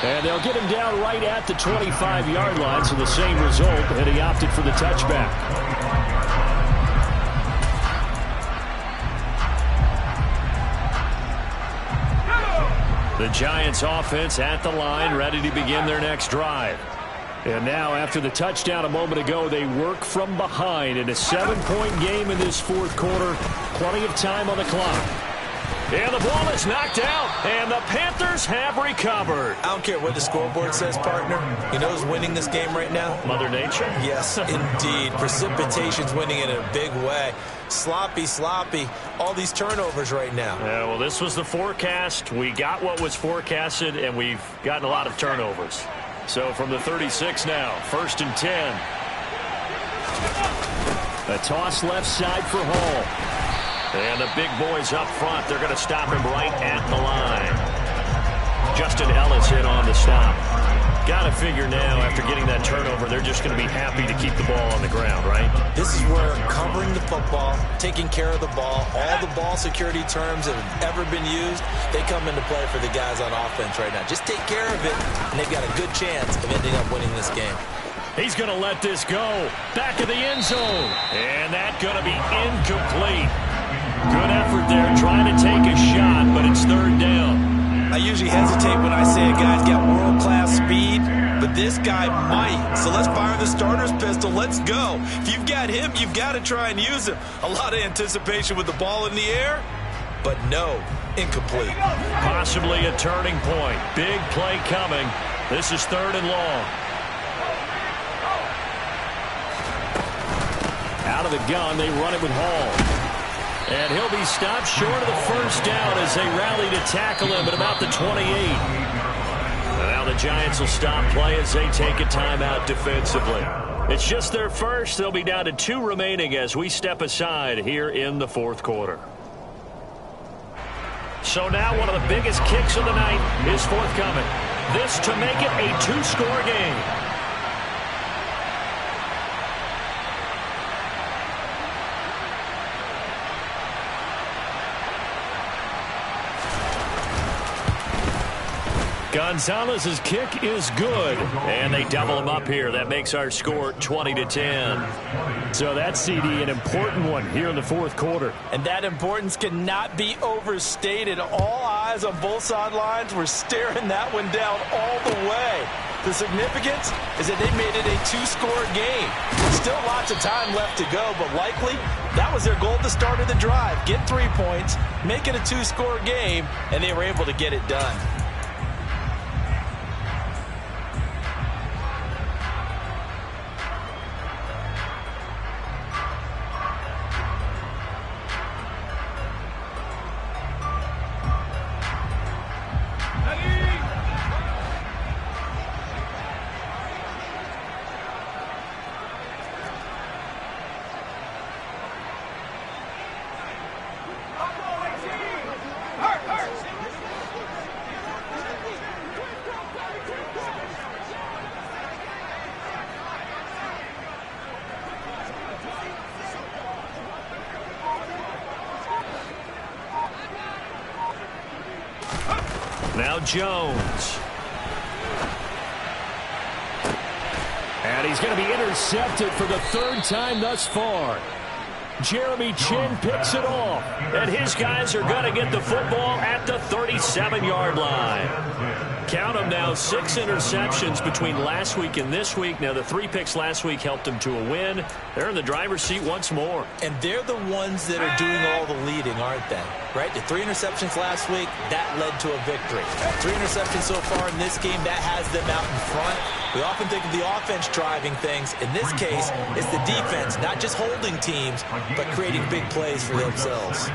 And they'll get him down right at the 25-yard line, so the same result, and he opted for the touchback. The Giants offense at the line, ready to begin their next drive. And now, after the touchdown a moment ago, they work from behind in a 7-point game in this fourth quarter. Plenty of time on the clock. And the ball is knocked out, and the Panthers have recovered. I don't care what the scoreboard says, partner. You know who's winning this game right now? Mother Nature? Yes, indeed. Precipitation's winning it in a big way. Sloppy, all these turnovers right now. Yeah, well, this was the forecast. We got what was forecasted, and we've gotten a lot of turnovers. So from the 36 now, 1st and 10. A toss left side for Hall. And the big boys up front, they're going to stop him right at the line. Justin Ellis in on the stop. Got to figure now, after getting that turnover, they're just going to be happy to keep the ball on the ground, right? This is where covering the football, taking care of the ball, all the ball security terms that have ever been used, they come into play for the guys on offense right now. Just take care of it, and they've got a good chance of ending up winning this game. He's going to let this go. Back of the end zone. And that's going to be incomplete. Good effort there trying to take a shot, but it's 3rd down. I usually hesitate when I say a guy's got world-class speed, but this guy might. So let's fire the starter's pistol. Let's go. If you've got him, you've got to try and use him. A lot of anticipation with the ball in the air, but no, incomplete. Possibly a turning point. Big play coming. This is 3rd and long. Out of the gun, they run it with Hall. And he'll be stopped short of the 1st down as they rally to tackle him at about the 28. And now the Giants will stop play as they take a timeout defensively. It's just their first. They'll be down to 2 remaining as we step aside here in the 4th quarter. So now one of the biggest kicks of the night is forthcoming. This to make it a 2-score game. Gonzalez's kick is good, and they double him up here. That makes our score 20-10. So that's, CD, an important one here in the 4th quarter. And that importance cannot be overstated. All eyes on both sidelines were staring that one down all the way. The significance is that they made it a 2-score game. Still lots of time left to go, but likely that was their goal at the start of the drive. Get 3 points, make it a 2-score game, and they were able to get it done. Now Jones. And he's going to be intercepted for the 3rd time thus far. Jeremy Chin picks it off. And his guys are going to get the football at the 37-yard line. Count them now, 6 interceptions between last week and this week. Now, the 3 picks last week helped them to a win. They're in the driver's seat once more. And they're the ones that are doing all the leading, aren't they? Right? The 3 interceptions last week, that led to a victory. 3 interceptions so far in this game, that has them out in front. We often think of the offense driving things. In this case, it's the defense, not just holding teams, but creating big plays for themselves.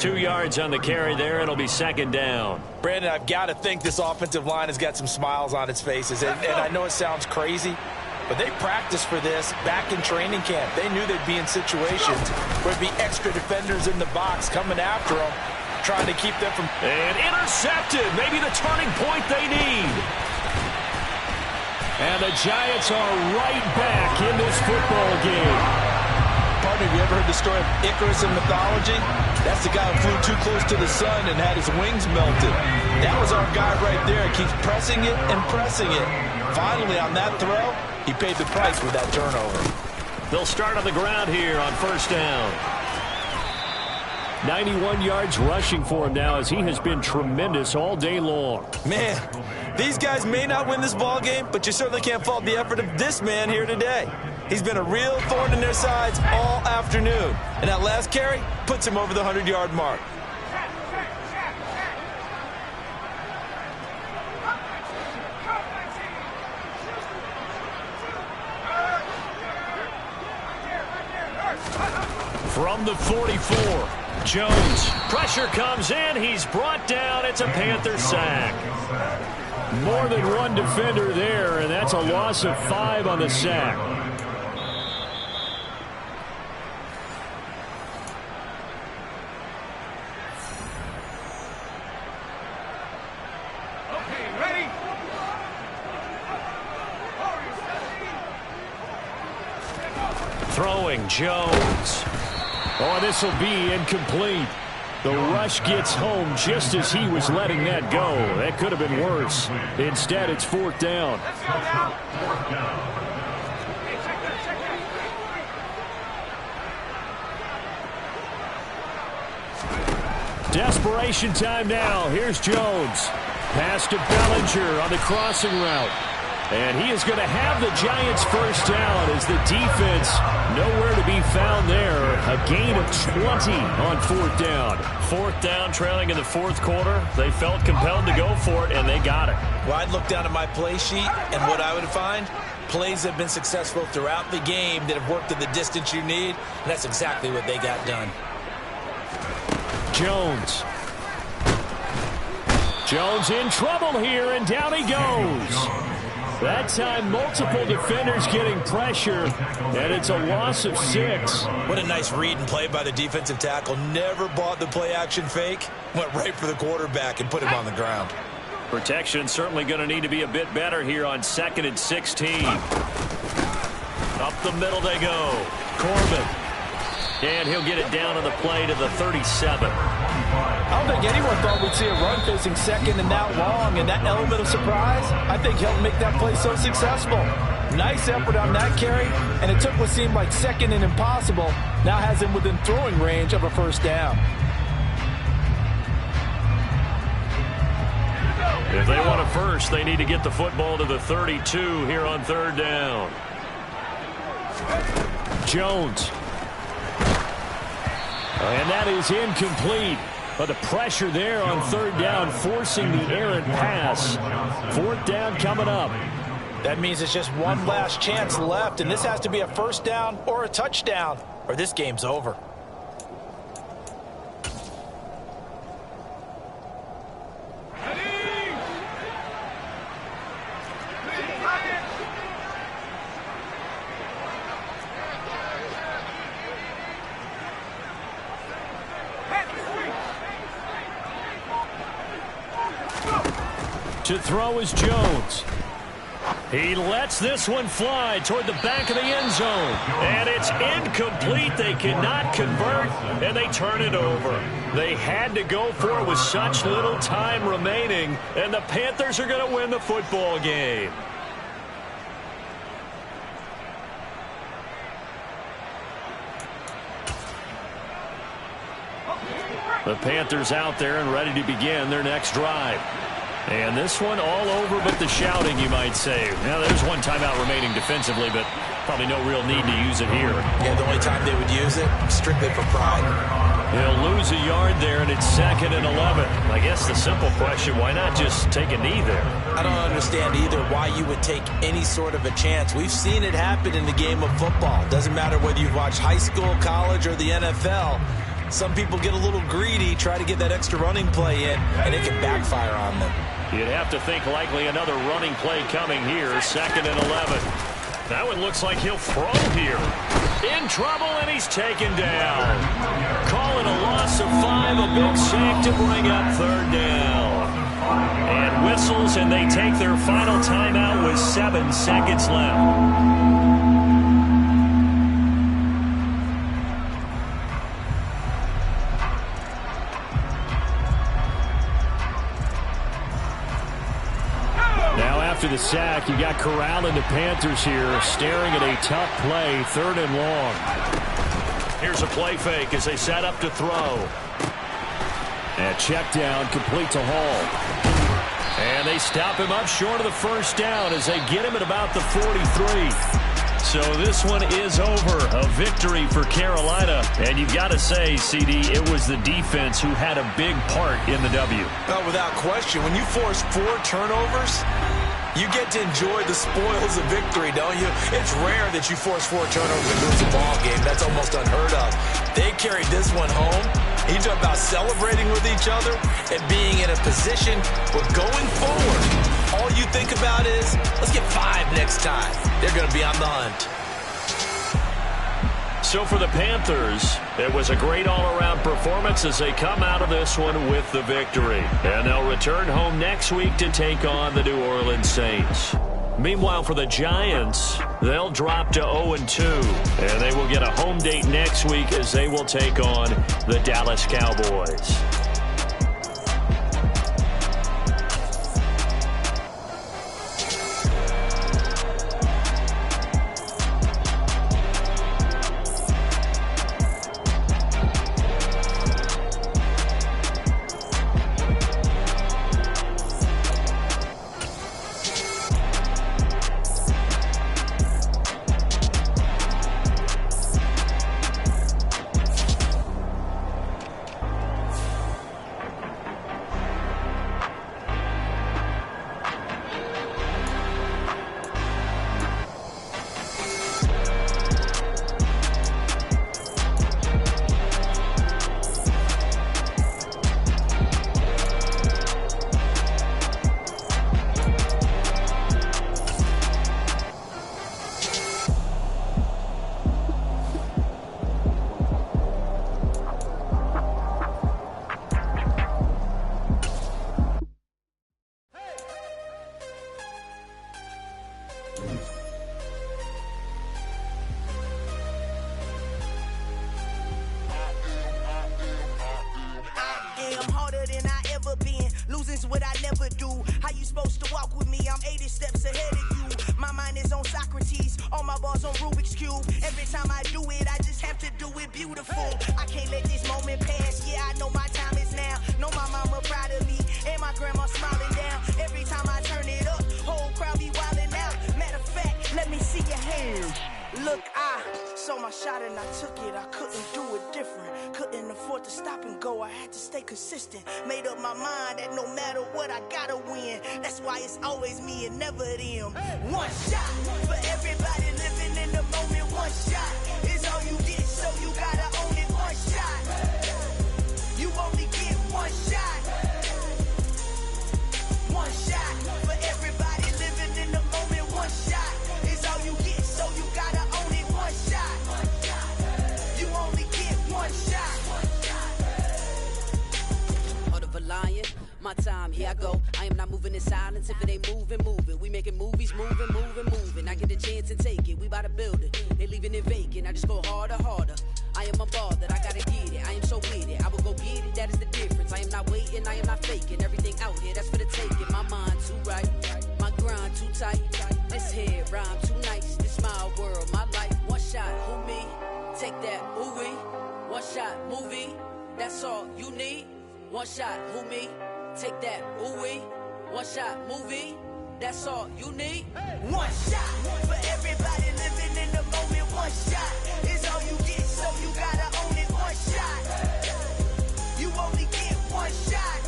2 yards on the carry there. It'll be 2nd down. Brandon, I've got to think this offensive line has got some smiles on its faces. And I know it sounds crazy, but they practiced for this back in training camp. They knew they'd be in situations where there'd be extra defenders in the box coming after them, trying to keep them from... And intercepted. Maybe the turning point they need. And the Giants are right back in this football game. Partner, have you ever heard the story of Icarus in mythology? That's the guy who flew too close to the sun and had his wings melted. That was our guy right there. He keeps pressing it and pressing it. Finally, on that throw, he paid the price with that turnover. They'll start on the ground here on 1st down. 91 yards rushing for him now as he has been tremendous all day long. Man, these guys may not win this ball game, but you certainly can't fault the effort of this man here today. He's been a real thorn in their sides all afternoon. And that last carry puts him over the 100-yard mark. From the 44, Jones. Pressure comes in. He's brought down. It's a Panther sack. More than one defender there, and that's a loss of 5 on the sack. Throwing Jones. Oh, this will be incomplete. The rush gets home just as he was letting that go. That could have been worse. Instead, it's 4th down. Desperation time now. Here's Jones. Pass to Bellinger on the crossing route. And he is going to have the Giants first down as the defense nowhere to be found there. A gain of 20 on 4th down. 4th down, trailing in the 4th quarter. They felt compelled to go for it, and they got it. Well, I'd look down at my play sheet, and what I would find, plays have been successful throughout the game that have worked to the distance you need, and that's exactly what they got done. Jones. Jones in trouble here, and down he goes. That time, multiple defenders getting pressure, and it's a loss of 6. What a nice read and play by the defensive tackle. Never bought the play-action fake. Went right for the quarterback and put him on the ground. Protection certainly going to need to be a bit better here on 2nd and 16. Up the middle they go. Corbin. And he'll get it down on the play to the 37. I don't think anyone thought we'd see a run facing 2nd and that long, and that element of surprise, I think, helped make that play so successful. Nice effort on that carry, and it took what seemed like 2nd and impossible, now has him within throwing range of a first down. If they want a first, they need to get the football to the 32 here on 3rd down. Jones. And that is incomplete. But the pressure there on 3rd down, forcing the errant pass. 4th down coming up. That means it's just one last chance left, and this has to be a first down or a touchdown, or this game's over. To throw is Jones. He lets this one fly toward the back of the end zone. And it's incomplete. They cannot convert, and they turn it over. They had to go for it with such little time remaining, and the Panthers are going to win the football game. The Panthers out there and ready to begin their next drive. And this one all over but the shouting, you might say. Now, there's one timeout remaining defensively, but probably no real need to use it here. Yeah, the only time they would use it, strictly for pride. He'll lose a yard there, and it's 2nd and 11. I guess the simple question, why not just take a knee there? I don't understand either why you would take any sort of a chance. We've seen it happen in the game of football. Doesn't matter whether you've watched high school, college, or the NFL. Some people get a little greedy, try to get that extra running play in, and it can backfire on them. You'd have to think likely another running play coming here, 2nd and 11. That one looks like he'll throw here. In trouble, and he's taken down. Calling a loss of 5, a big sack to bring up 3rd down. And whistles, and they take their final timeout with 7 seconds left. After the sack, you got corralling the Panthers here, staring at a tough play, 3rd and long. Here's a play fake as they set up to throw. And check down, complete to Hall. And they stop him up short of the first down as they get him at about the 43. So this one is over. A victory for Carolina. And you've got to say, CD, it was the defense who had a big part in the W. Oh, without question. When you force 4 turnovers, you get to enjoy the spoils of victory, don't you? It's rare that you force 4 turnovers and lose a ball game. That's almost unheard of. They carried this one home. You talk about celebrating with each other and being in a position where going forward, all you think about is, let's get 5 next time. They're going to be on the hunt. So for the Panthers, it was a great all-around performance as they come out of this one with the victory. And they'll return home next week to take on the New Orleans Saints. Meanwhile, for the Giants, they'll drop to 0-2. And they will get a home date next week as they will take on the Dallas Cowboys. What I never do. How you supposed to walk with me? I'm 80 steps ahead of you. My mind is on Socrates, all my bars on Rubik's Cube. Every time I do it, I just have to do it beautiful. I can't let this moment pass. Yeah, I know my time is now. Know my mama proud of me, and my grandma smiling down. Every time I turn it up, whole crowd be wilding out. Matter of fact, let me see your hands. Look, I saw my shot and I took it. I couldn't do it different. Couldn't afford to stop and go. I had to stay consistent. Made up my mind that no matter what, I gotta win. That's why it's always me and never them. One shot for everybody living in the moment. One shot is all you get, so you gotta own it. One shot. You only get one shot. One shot for everybody living in the moment. One shot is all you get, so you gotta own it. One shot. You only get one shot. Heart of a lion, my time, here I go. I am not moving in silence. If it ain't moving, moving. We making movies, moving, moving, moving. I get the chance and take it. We bout to build it. They leaving it vacant. I just go harder, harder. I am a ball that I gotta get it. I am so with it. I will go get it. That is the difference. I am not waiting. I am not faking. Everything out here, that's for the taking. My mind too right. My grind too tight. This head rhyme too nice. This my world, my life. One shot, who me? Take that, ooh wee. One shot, movie. That's all you need. One shot, who me? Take that, ooh wee. One shot, movie. That's all you need. One shot for everybody living in the moment. One shot is all you get, so you gotta own it. One shot. You only get one shot.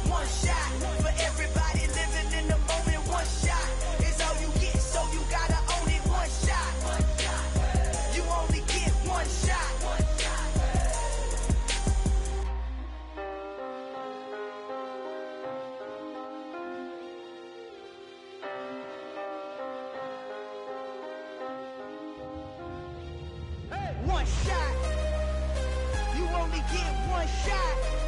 One shot for everybody living in the moment. One shot is all you get, so you gotta own it. One shot. You only get one shot. One shot. You only get one shot.